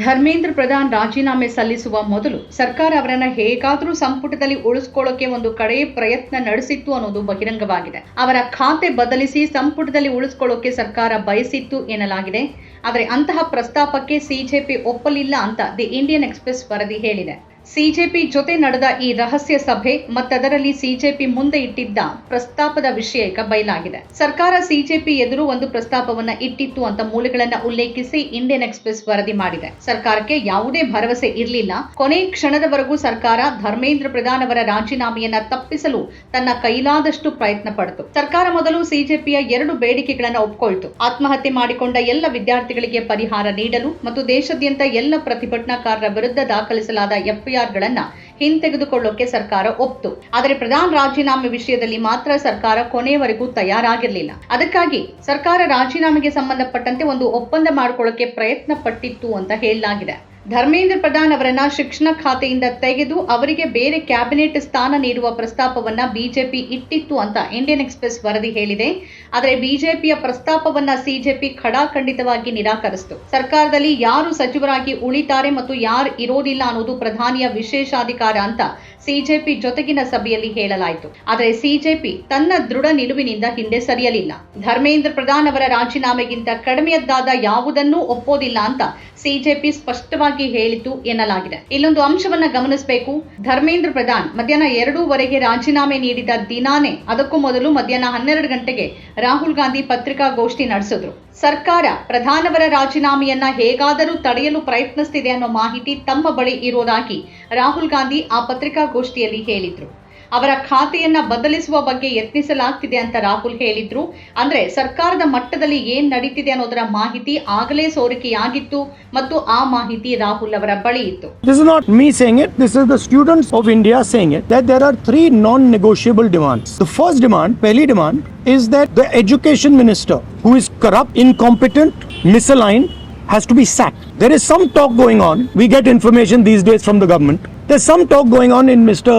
ಧರ್ಮೇಂದ್ರ ಪ್ರಧಾನ್ ರಾಜೀನಾಮೆ ಸಲ್ಲಿಸುವ ಮೊದಲು ಸರ್ಕಾರ ಅವರನ್ನ ಹೇಗಾದರೂ ಸಂಪುಟದಲ್ಲಿ ಉಳಿಸಿಕೊಳ್ಳೋಕೆ ಒಂದು ಕಡೆ ಪ್ರಯತ್ನ ನಡೆಸಿತ್ತು ಅನ್ನೋದು ಬಹಿರಂಗವಾಗಿದೆ. ಅವರ ಖಾತೆ ಬದಲಿಸಿ ಸಂಪುಟದಲ್ಲಿ ಉಳಿಸಿಕೊಳ್ಳೋಕೆ ಸರ್ಕಾರ ಬಯಸಿತ್ತು ಎನ್ನಲಾಗಿದೆ. ಆದರೆ ಅಂತಹ ಪ್ರಸ್ತಾಪಕ್ಕೆ ಸಿಜೆಪಿ ಒಪ್ಪಲಿಲ್ಲ ಅಂತ ದಿ ಇಂಡಿಯನ್ ಎಕ್ಸ್‌ಪ್ರೆಸ್ ವರದಿ ಹೇಳಿದೆ. ಸಿಜೆಪಿ ಜೊತೆ ನಡೆದ ಈ ರಹಸ್ಯ ಸಭೆ ಮತ್ತದರಲ್ಲಿ ಸಿಜೆಪಿ ಮುಂದೆ ಇಟ್ಟಿದ್ದ ಪ್ರಸ್ತಾಪದ ವಿಷಯ ಈಗ ಬಯಲಾಗಿದೆ. ಸರ್ಕಾರ ಸಿಜೆಪಿ ಎದುರು ಒಂದು ಪ್ರಸ್ತಾಪವನ್ನ ಇಟ್ಟಿತ್ತು ಅಂತ ಮೂಲಗಳನ್ನ ಉಲ್ಲೇಖಿಸಿ ಇಂಡಿಯನ್ ಎಕ್ಸ್‌ಪ್ರೆಸ್ ವರದಿ ಮಾಡಿದೆ. ಸರ್ಕಾರಕ್ಕೆ ಯಾವುದೇ ಭರವಸೆ ಇರಲಿಲ್ಲ. ಕೊನೆ ಕ್ಷಣದವರೆಗೂ ಸರ್ಕಾರ ಧರ್ಮೇಂದ್ರ ಪ್ರಧಾನ್ ಅವರ ರಾಜೀನಾಮೆಯನ್ನ ತಪ್ಪಿಸಲು ತನ್ನ ಕೈಲಾದಷ್ಟು ಪ್ರಯತ್ನ ಪಡಿತು. ಸರ್ಕಾರ ಮೊದಲು ಸಿಜೆಪಿಯ 2 ಬೇಡಿಕೆಗಳನ್ನು ಒಪ್ಪಿಕೊಳ್ತು. ಆತ್ಮಹತ್ಯೆ ಮಾಡಿಕೊಂಡ ಎಲ್ಲ ವಿದ್ಯಾರ್ಥಿಗಳಿಗೆ ಪರಿಹಾರ ನೀಡಲು ಮತ್ತು ದೇಶಾದ್ಯಂತ ಎಲ್ಲ ಪ್ರತಿಭಟನಾಕಾರರ ವಿರುದ್ಧ ದಾಖಲಿಸಲಾದ ಎಫ್ಐಆರ್‌ಗಳನ್ನ ಹಿಂತೆಗೆದುಕೊಳ್ಳೋಕೆ ಸರ್ಕಾರ ಒಪ್ಪಿತು. ಆದರೆ ಪ್ರಧಾನ್ ರಾಜೀನಾಮೆ ವಿಷಯದಲ್ಲಿ ಮಾತ್ರ ಸರ್ಕಾರ ಕೊನೆಯವರೆಗೂ ತಯಾರಾಗಿರಲಿಲ್ಲ. ಅದಕ್ಕಾಗಿ ಸರ್ಕಾರ ರಾಜೀನಾಮೆಗೆ ಸಂಬಂಧಪಟ್ಟಂತೆ ಒಂದು ಒಪ್ಪಂದ ಮಾಡಿಕೊಳ್ಳೋಕೆ ಪ್ರಯತ್ನ ಪಟ್ಟಿತ್ತು ಅಂತ ಹೇಳಲಾಗಿದೆ. ಧರ್ಮೇಂದ್ರ ಪ್ರಧಾನ್ ಅವರನ್ನ ಶಿಕ್ಷಣ ಖಾತೆಯಿಂದ ತೆಗೆದು ಅವರಿಗೆ ಬೇರೆ ಕ್ಯಾಬಿನೆಟ್ ಸ್ಥಾನ ನೀಡುವ ಪ್ರಸ್ತಾಪವನ್ನ ಬಿಜೆಪಿ ಇಟ್ಟಿತ್ತು ಅಂತ ಇಂಡಿಯನ್ ಎಕ್ಸ್‌ಪ್ರೆಸ್ ವರದಿ ಹೇಳಿದೆ. ಆದರೆ ಬಿಜೆಪಿಯ ಪ್ರಸ್ತಾಪವನ್ನ ಸಿಜೆಪಿ ಖಡಾಖಂಡಿತವಾಗಿ ನಿರಾಕರಿಸಿತು. ಸರ್ಕಾರದಲ್ಲಿ ಯಾರು ಸಚಿವರಾಗಿ ಉಳಿತಾರೆ ಮತ್ತು ಯಾರು ಇರೋದಿಲ್ಲ ಅನ್ನೋದು ಪ್ರಧಾನಿಯ ವಿಶೇಷಾಧಿಕಾರ ಅಂತ ಸಿಜೆಪಿ ಜೊತೆಗಿನ ಸಭೆಯಲ್ಲಿ ಹೇಳಲಾಯಿತು. ಆದರೆ ಸಿಜೆಪಿ ತನ್ನ ದೃಢ ನಿಲುವಿನಿಂದ ಹಿಂದೆ ಸರಿಯಲಿಲ್ಲ. ಧರ್ಮೇಂದ್ರ ಪ್ರಧಾನ್ ಅವರ ರಾಜೀನಾಮೆಗಿಂತ ಕಡಿಮೆಯದ್ದಾದ ಯಾವುದನ್ನೂ ಒಪ್ಪೋದಿಲ್ಲ ಅಂತ ಸಿಜೆಪಿ ಸ್ಪಷ್ಟವಾಗಿ ಹೇಳಿತು ಎನ್ನಲಾಗಿದೆ. ಇಲ್ಲೊಂದು ಅಂಶವನ್ನ ಗಮನಿಸಬೇಕು. ಧರ್ಮೇಂದ್ರ ಪ್ರಧಾನ್ ಮಧ್ಯಾಹ್ನ 2:15 ರಾಜೀನಾಮೆ ನೀಡಿದ ದಿನಾನೇ ಅದಕ್ಕೂ ಮೊದಲು ಮಧ್ಯಾಹ್ನ 12 ಗಂಟೆಗೆ ರಾಹುಲ್ ಗಾಂಧಿ ಪತ್ರಿಕಾಗೋಷ್ಠಿ ನಡೆಸಿದ್ರು. ಸರ್ಕಾರ ಪ್ರಧಾನವರ ರಾಜೀನಾಮೆಯನ್ನ ಹೇಗಾದರೂ ತಡೆಯಲು ಪ್ರಯತ್ನಿಸುತ್ತಿದೆ ಅನ್ನೋ ಮಾಹಿತಿ ತಮ್ಮ ಬಳಿ ಇರೋದಾಗಿ ರಾಹುಲ್ ಗಾಂಧಿ ಆ ಪತ್ರಿಕಾಗೋಷ್ಠಿಯಲ್ಲಿ ಹೇಳಿದ್ರು. ಅವರ ಖಾತೆಯನ್ನ ಬದಲಿಸುವ ಬಗ್ಗೆ ಯತ್ನಿಸಲಾಗ್ತಿದೆ ಅಂತ ರಾಹುಲ್ ಹೇಳಿದ್ರು. ಅಂದ್ರೆ ಸರ್ಕಾರದ ಮಟ್ಟದಲ್ಲಿ ಏನ್ ನಡೀತಿದೆ ಅನ್ನೋದರ ಮಾಹಿತಿ ಆಗಲೇ ಸೋರಿಕೆಯಾಗಿತ್ತು ಮತ್ತು ಆ ಮಾಹಿತಿ ರಾಹುಲ್ ಅವರ ಬಳಿ ಇತ್ತು. This is not me saying it, this is the students of India saying it, that there are 3 non-negotiable demands. The first demand, pehli demand, is that the education minister who is corrupt, incompetent, misaligned has to be sacked. There is some talk going on, we get information these days from the government, there's some talk going on in Mr.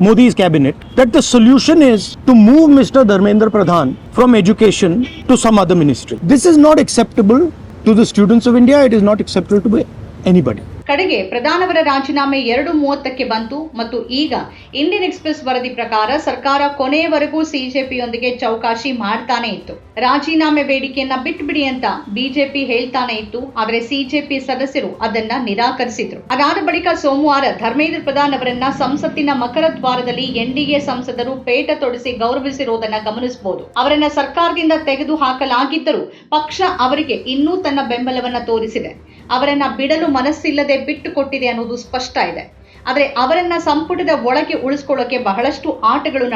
Modi's cabinet that the solution is to move Mr. Dharmendra Pradhan from education to some other ministry. This is not acceptable to the students of India, it is not acceptable to anybody. ಕಡೆಗೆ ಪ್ರಧಾನವರ ರಾಜೀನಾಮೆ 2:30ಕ್ಕೆ ಬಂತು ಮತ್ತು ಈಗ Indian express ವರದಿ ಪ್ರಕಾರ ಸರ್ಕಾರ ಕೊನೆಯವರೆಗೂ ಸಿಜೆಪಿಯೊಂದಿಗೆ ಚೌಕಾಶಿ ಮಾಡ್ತಾನೆ ಇತ್ತು. ರಾಜೀನಾಮೆ ಬೇಡಿಕೆಯನ್ನ ಬಿಟ್ಬಿಡಿ ಅಂತ ಬಿಜೆಪಿ ಹೇಳ್ತಾನೆ ಇತ್ತು. ಆದರೆ ಸಿಜೆಪಿ ಸದಸ್ಯರು ಅದನ್ನ ನಿರಾಕರಿಸಿದ್ರು. ಅದಾದ ಬಳಿಕ ಸೋಮವಾರ ಧರ್ಮೇಂದ್ರ ಪ್ರಧಾನ್ ಅವರನ್ನ ಸಂಸತ್ತಿನ ಮಕರ ದ್ವಾರದಲ್ಲಿ ಎನ್ಡಿಎ ಸಂಸದರು ಪೇಟ ತೊಡಿಸಿ ಗೌರವಿಸಿರುವುದನ್ನ ಗಮನಿಸಬಹುದು. ಅವರನ್ನ ಸರ್ಕಾರದಿಂದ ತೆಗೆದು ಹಾಕಲಾಗಿದ್ದರೂ ಪಕ್ಷ ಅವರಿಗೆ ಇನ್ನೂ ತನ್ನ ಬೆಂಬಲವನ್ನ ತೋರಿಸಿದೆ. ಅವರನ್ನ ಬಿಡಲು ಮನಸ್ಸಿಲ್ಲದೆ ಬಿಟ್ಟು ಕೊಟ್ಟಿದೆ ಅನ್ನೋದು ಸ್ಪಷ್ಟ ಇದೆ. ಆದರೆ ಅವರನ್ನ ಸಂಪುಟದ ಒಳಗೆ ಉಳಿಸಿಕೊಳ್ಳೋಕೆ ಬಹಳಷ್ಟು ಆಟಗಳು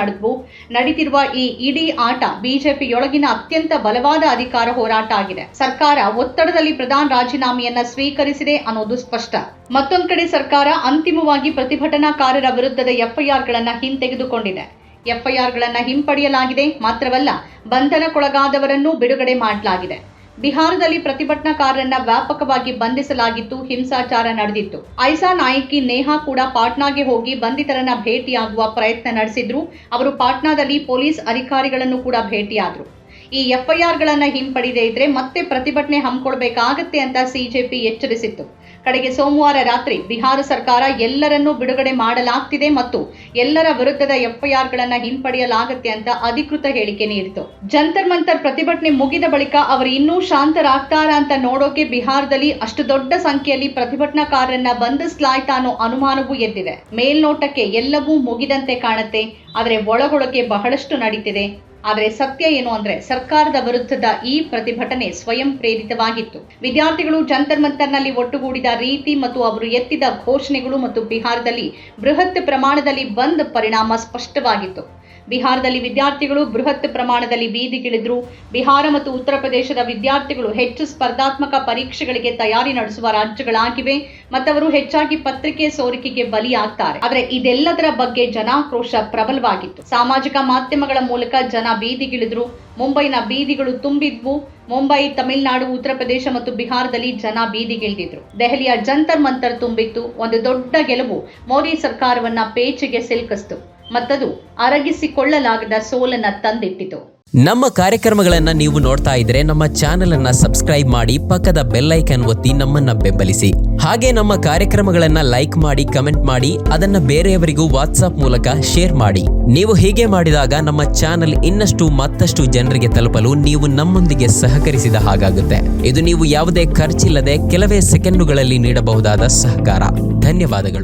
ನಡೀತಿರುವ ಈ ಇಡೀ ಆಟ ಬಿಜೆಪಿಯೊಳಗಿನ ಅತ್ಯಂತ ಬಲವಾದ ಅಧಿಕಾರ ಹೋರಾಟ ಆಗಿದೆ. ಸರ್ಕಾರ ಒತ್ತಡದಲ್ಲಿ ಪ್ರಧಾನ್ ರಾಜೀನಾಮೆಯನ್ನ ಸ್ವೀಕರಿಸಿದೆ ಅನ್ನೋದು ಸ್ಪಷ್ಟ. ಮತ್ತೊಂದು ಕಡೆ ಸರ್ಕಾರ ಅಂತಿಮವಾಗಿ ಪ್ರತಿಭಟನಾಕಾರರ ವಿರುದ್ಧದ ಎಫ್ಐಆರ್‌ಗಳನ್ನ ಹಿಂತೆಗೆದುಕೊಂಡಿದೆ. ಎಫ್ಐಆರ್‌ಗಳನ್ನ ಹಿಂಪಡೆಯಲಾಗಿದೆ. ಮಾತ್ರವಲ್ಲ, ಬಂಧನಕ್ಕೊಳಗಾದವರನ್ನು ಬಿಡುಗಡೆ ಮಾಡಲಾಗಿದೆ. ಬಿಹಾರದಲ್ಲಿ ಪ್ರತಿಭಟನಾಕಾರರನ್ನ ವ್ಯಾಪಕವಾಗಿ ಬಂಧಿಸಲಾಗಿತ್ತು. ಹಿಂಸಾಚಾರ ನಡೆದಿತ್ತು. ಐಸಾ ನಾಯಕಿ ನೇಹಾ ಕೂಡ ಪಾಟ್ನಾಗೆ ಹೋಗಿ ಬಂಧಿತರನ್ನ ಭೇಟಿಯಾಗುವ ಪ್ರಯತ್ನ ನಡೆಸಿದ್ರು. ಅವರು ಪಾಟ್ನಾದಲ್ಲಿ ಪೊಲೀಸ್ ಅಧಿಕಾರಿಗಳನ್ನು ಕೂಡ ಭೇಟಿಯಾದ್ರು. ಈ ಎಫ್ಐಆರ್‌ಗಳನ್ನ ಹಿಂಪಡೆಯದೇ ಇದ್ರೆ ಮತ್ತೆ ಪ್ರತಿಭಟನೆ ಹಮ್ಮಿಕೊಳ್ಳಬೇಕಾಗತ್ತೆ ಅಂತ ಸಿಜೆಪಿ ಎಚ್ಚರಿಸಿತ್ತು. ಕಡೆಗೆ ಸೋಮವಾರ ರಾತ್ರಿ ಬಿಹಾರ ಸರ್ಕಾರ ಎಲ್ಲರನ್ನೂ ಬಿಡುಗಡೆ ಮಾಡಲಾಗ್ತಿದೆ ಮತ್ತು ಎಲ್ಲರ ವಿರುದ್ಧದ ಎಫ್ಐಆರ್‌ಗಳನ್ನ ಹಿಂಪಡೆಯಲಾಗುತ್ತೆ ಅಂತ ಅಧಿಕೃತ ಹೇಳಿಕೆ ನೀಡಿತು. ಜಂತರ್ ಮಂತರ್ ಪ್ರತಿಭಟನೆ ಮುಗಿದ ಬಳಿಕ ಅವರು ಇನ್ನೂ ಶಾಂತರಾಗ್ತಾರಾ ಅಂತ ನೋಡೋಕೆ ಬಿಹಾರದಲ್ಲಿ ಅಷ್ಟು ದೊಡ್ಡ ಸಂಖ್ಯೆಯಲ್ಲಿ ಪ್ರತಿಭಟನಾಕಾರರನ್ನ ಬಂಧಿಸಲಾಯ್ತಾ ಅನ್ನೋ ಅನುಮಾನವೂ ಎದ್ದಿದೆ. ಮೇಲ್ನೋಟಕ್ಕೆ ಎಲ್ಲವೂ ಮುಗಿದಂತೆ ಕಾಣುತ್ತೆ, ಆದರೆ ಒಳಗೊಳಗೆ ಬಹಳಷ್ಟು ನಡೀತಿದೆ. ಆದರೆ ಸತ್ಯ ಏನು ಅಂದ್ರೆ ಸರ್ಕಾರದ ವಿರುದ್ಧದ ಈ ಪ್ರತಿಭಟನೆ ಸ್ವಯಂ ಪ್ರೇರಿತವಾಗಿತ್ತು. ವಿದ್ಯಾರ್ಥಿಗಳು ಜಂತರ್ ಮಂತರ್ನಲ್ಲಿ ಒಟ್ಟುಗೂಡಿದ ರೀತಿ ಮತ್ತು ಅವರು ಎತ್ತಿದ ಘೋಷಣೆಗಳು ಮತ್ತು ಬಿಹಾರದಲ್ಲಿ ಬೃಹತ್ ಪ್ರಮಾಣದಲ್ಲಿ ಬಂದ್ ಪರಿಣಾಮ ಸ್ಪಷ್ಟವಾಗಿತ್ತು. ಬಿಹಾರದಲ್ಲಿ ವಿದ್ಯಾರ್ಥಿಗಳು ಬೃಹತ್ ಪ್ರಮಾಣದಲ್ಲಿ ಬೀದಿಗಿಳಿದ್ರು. ಬಿಹಾರ ಮತ್ತು ಉತ್ತರ ಪ್ರದೇಶದ ವಿದ್ಯಾರ್ಥಿಗಳು ಹೆಚ್ಚು ಸ್ಪರ್ಧಾತ್ಮಕ ಪರೀಕ್ಷೆಗಳಿಗೆ ತಯಾರಿ ನಡೆಸುವ ರಾಜ್ಯಗಳಾಗಿವೆ ಮತ್ತು ಅವರು ಹೆಚ್ಚಾಗಿ ಪತ್ರಿಕೆ ಸೋರಿಕೆಗೆ ಬಲಿಯಾಗ್ತಾರೆ. ಆದರೆ ಇದೆಲ್ಲದರ ಬಗ್ಗೆ ಜನಾಕ್ರೋಶ ಪ್ರಬಲವಾಗಿತ್ತು. ಸಾಮಾಜಿಕ ಮಾಧ್ಯಮಗಳ ಮೂಲಕ ಜನ ಬೀದಿಗಿಳಿದ್ರು. ಮುಂಬೈನ ಬೀದಿಗಳು ತುಂಬಿದ್ವು. ಮುಂಬೈ, ತಮಿಳುನಾಡು, ಉತ್ತರ ಪ್ರದೇಶ ಮತ್ತು ಬಿಹಾರದಲ್ಲಿ ಜನ ಬೀದಿಗಿಳಿದಿದ್ರು. ದೆಹಲಿಯ ಜಂತರ್ ಮಂತರ್ ತುಂಬಿತ್ತು. ಒಂದು ದೊಡ್ಡ ಗೆಲುವು ಮೋದಿ ಸರ್ಕಾರವನ್ನ ಪೇಚಿಗೆ ಸಿಲುಕಿಸಿತು ಮತ್ತದು ಅರಗಿಸಿಕೊಳ್ಳಲಾಗದ ಸೋಲನ್ನ ತಂದಿಟ್ಟಿತು. ನಮ್ಮ ಕಾರ್ಯಕ್ರಮಗಳನ್ನು ನೀವು ನೋಡ್ತಾ ಇದ್ರೆ ನಮ್ಮ ಚಾನೆಲ್ ಅನ್ನ ಸಬ್ಸ್ಕ್ರೈಬ್ ಮಾಡಿ, ಪಕ್ಕದ ಬೆಲ್ ಐಕಾನ್ ಒತ್ತಿ ನಮ್ಮನ್ನ ಬೆಂಬಲಿಸಿ. ಹಾಗೆ ನಮ್ಮ ಕಾರ್ಯಕ್ರಮಗಳನ್ನ ಲೈಕ್ ಮಾಡಿ, ಕಮೆಂಟ್ ಮಾಡಿ, ಅದನ್ನ ಬೇರೆಯವರಿಗೂ ವಾಟ್ಸ್ಆಪ್ ಮೂಲಕ ಶೇರ್ ಮಾಡಿ. ನೀವು ಹೀಗೆ ಮಾಡಿದಾಗ ನಮ್ಮ ಚಾನೆಲ್ ಇನ್ನಷ್ಟು ಮತ್ತಷ್ಟು ಜನರಿಗೆ ತಲುಪಲು ನೀವು ನಮ್ಮೊಂದಿಗೆ ಸಹಕರಿಸಿದ ಹಾಗಾಗುತ್ತೆ. ಇದು ನೀವು ಯಾವುದೇ ಖರ್ಚಿಲ್ಲದೆ ಕೆಲವೇ ಸೆಕೆಂಡುಗಳಲ್ಲಿ ನೀಡಬಹುದಾದ ಸಹಕಾರ. ಧನ್ಯವಾದಗಳು.